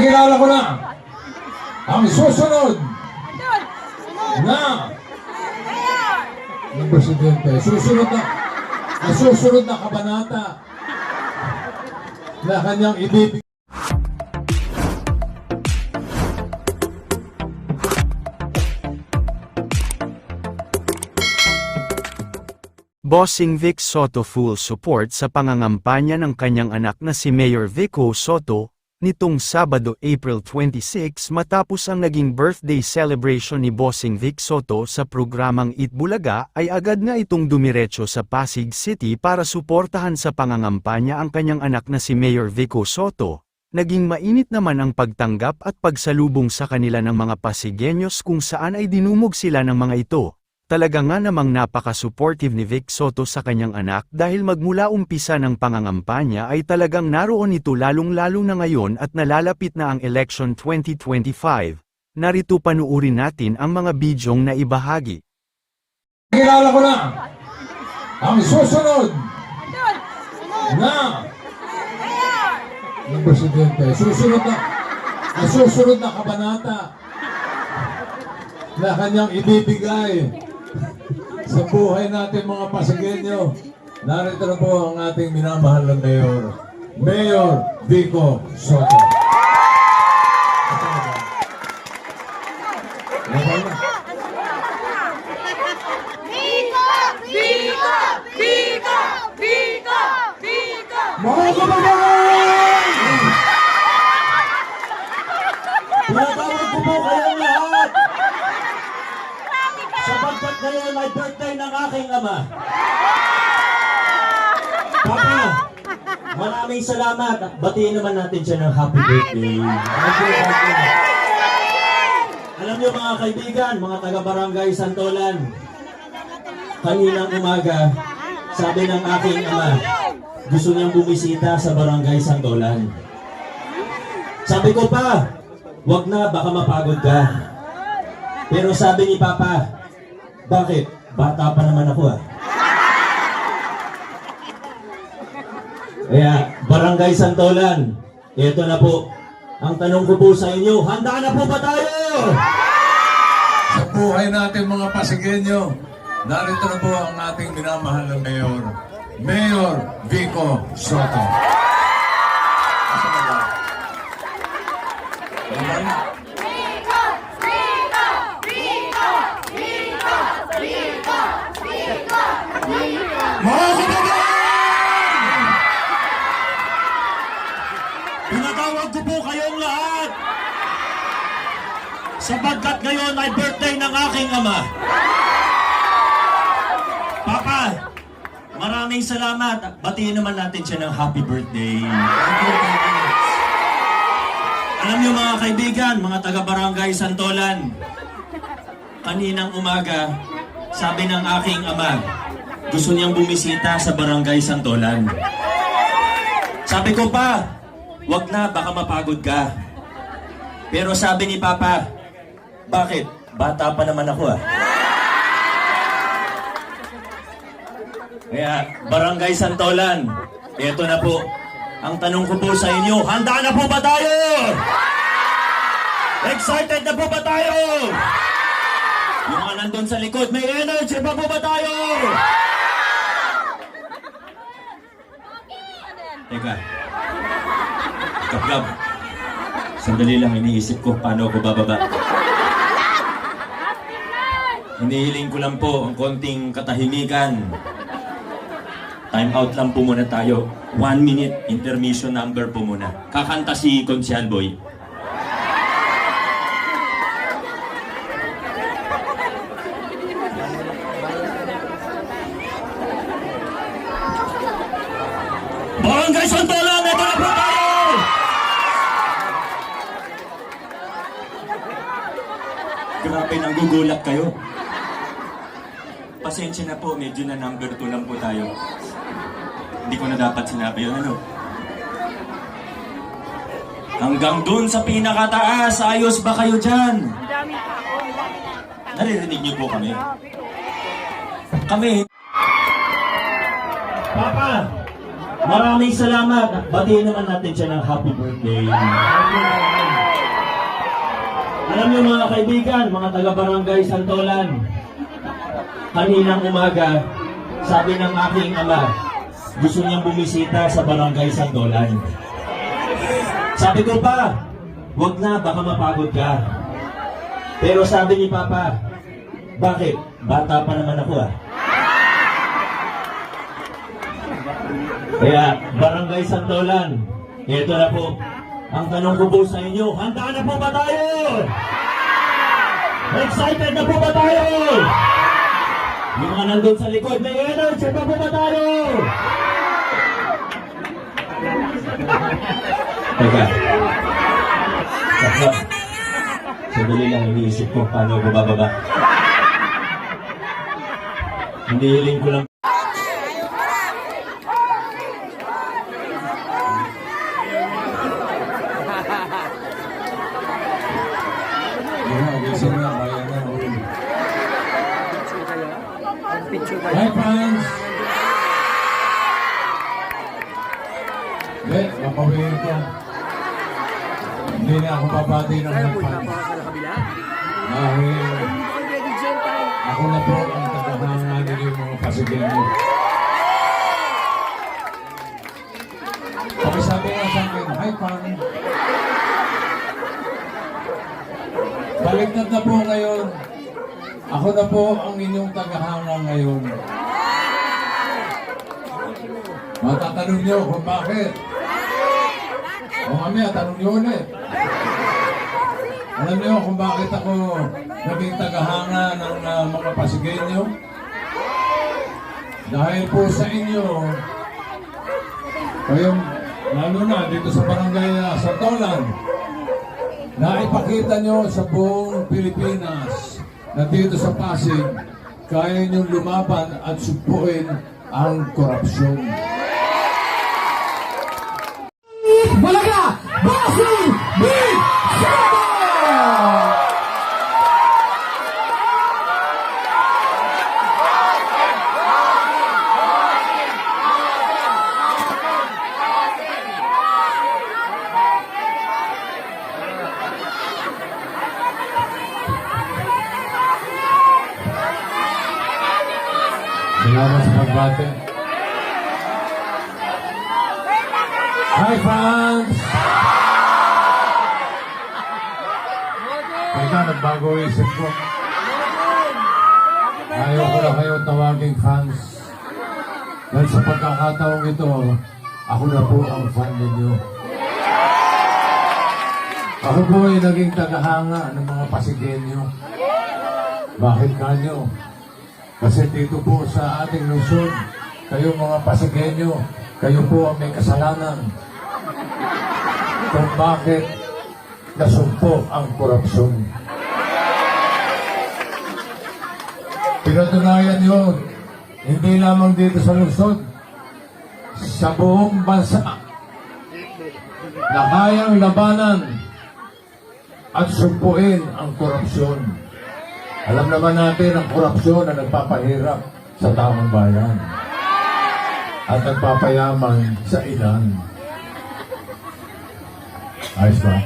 Kilala ko na ang susunod na ng presidente. Susunod na kabanata na kanyang ibibigay. Bossing Vic Soto full support sa pangangampanya ng kanyang anak na si Mayor Vico Soto, nitong Sabado April 26 matapos ang naging birthday celebration ni Bossing Vic Soto sa programang Eat Bulaga ay agad na itong dumiretso sa Pasig City para suportahan sa pangangampanya ang kanyang anak na si Mayor Vico Soto. Naging mainit naman ang pagtanggap at pagsalubong sa kanila ng mga Pasigueños kung saan ay dinumog sila ng mga ito. Talaga nga namang napaka-supportive ni Vic Soto sa kanyang anak dahil magmula umpisa ng pangangampanya ay talagang naroon ito lalong-lalo na ngayon at nalalapit na ang election 2025. Narito panuurin natin ang mga bidyong na ibahagi. Kilala ko na ang susunod na ng presidente. Susunod na kabanata na kanyang ibibigay sa buhay natin mga Pasigueño. Narito na po ang ating minamahal na Mayor, Mayor Vico Soto. Mga kababayan! Pinatawag ko po kayong lahat sapagkat ngayon ay birthday ng aking ama. Papa, maraming salamat. Batiin naman natin siya ng happy birthday. Alam niyo mga kaibigan, mga taga-barangay Santolan, kaninang umaga, sabi ng aking ama, gusto niyang bumisita sa barangay Santolan. Sabi ko pa, wag na, baka mapagod ka. Pero sabi ni Papa, bakit? Bata pa naman ako ah. Kaya, Barangay Santolan, ito na po. Ang tanong ko po sa inyo, handa na po ba tayo? Sa buhay natin mga Pasigueño, narito na po ang ating minamahal na Mayor, Mayor Vico Soto. Mga kababayan! Pinatawag ko po kayong lahat sapagkat ngayon ay birthday ng aking ama. Papa, maraming salamat. Batiin naman natin siya ng happy birthday. Alam niyo mga kaibigan, mga taga-barangay Santolan, kaninang umaga, sabi ng aking ama, gusto niyang bumisita sa Barangay Santolan. Sabi ko pa, wag na, baka mapagod ka. Pero sabi ni Papa, bakit? Bata pa naman ako ah. Kaya, Barangay Santolan, eto na po. Ang tanong ko po sa inyo, handa na po ba tayo? Excited na po ba tayo? Yung mga nandun sa likod, may energy pa po ba tayo? Teka. Gab-gab. Sandali lang, iniisip ko paano ako bababa. Hinihiling ko lang po ang konting katahimikan. Time out lang po muna tayo. 1 minute intermission number po muna. Kakanta si Consial Boy. Barangay Santolan, ito na po tayo! Grabe, nanggugulat kayo. Pasensya na po, medyo na number 2 lang po tayo. Hindi ko na dapat sinabi yun, ano? Hanggang dun sa pinakataas, ayos ba kayo dyan? Naririnig niyo po kami? Kami. Papa, maraming salamat. Batiin naman natin siya ng happy birthday. kaibigan, mga taga-barangay Santolan, kaninang umaga, sabi ng aking ama, gusto niyang bumisita sa barangay Santolan. Sabi ko pa, wag na, baka mapagod ka. Pero sabi ni Papa, bakit? Bata pa naman ako ah. Kaya, barangay Santolan, ito na po. Ang tanong ko po sa inyo, handa na po ba tayo? Excited na po ba tayo? Yung mga nandun sa likod, may energy pa po ba tayo? Teka. Sandali lang, iniisip ko paano ko bababa. Hindi hiling ko lang. Hi, fans! Hindi, mapawin ko. Hindi na ako babati ng mga fans. Dahil ako na po ang tagahanga nila yung mga pasigyan. Pakisabi nga sa akin, hi, fans! Baliktad na po ngayon. Ako na po ang inyong tagahanga ngayon. Matatanong niyo kung bakit. O mamaya, tanong niyo ulit. Alam niyo kung bakit ako naging tagahanga ng mga Pasigueño? Dahil po sa inyo, kayong, lalo na dito sa barangay Santolan, naipakita niyo sa buong Pilipinas na dito sa Pasig, kaya niyong lumaban at sugpuin ang korupsyon. Balaga! Bossing! Big Show! Salamat sa pagbate. Hi, fans! Teka, nagbago isip ko. Ayaw ko na kayo tawaging fans. Dahil sa pagkakataong ito, ako na po ang fan ninyo. Ako po ay naging tagahanga ng mga Pasigueño. Bakit kanyo? Kasi dito po sa ating lungsod, kayo mga Pasigueño, kayo po ang may kasalanan kung bakit nasumpo ang korupsyon. Pinatunayan yun, hindi lamang dito sa lungsod, sa buong bansa, na kayang labanan at sumpuin ang korupsyon. Alam naman natin ang korupsyon na nagpapahirap sa taong bayan at nagpapayaman sa ilan. Ayos ba?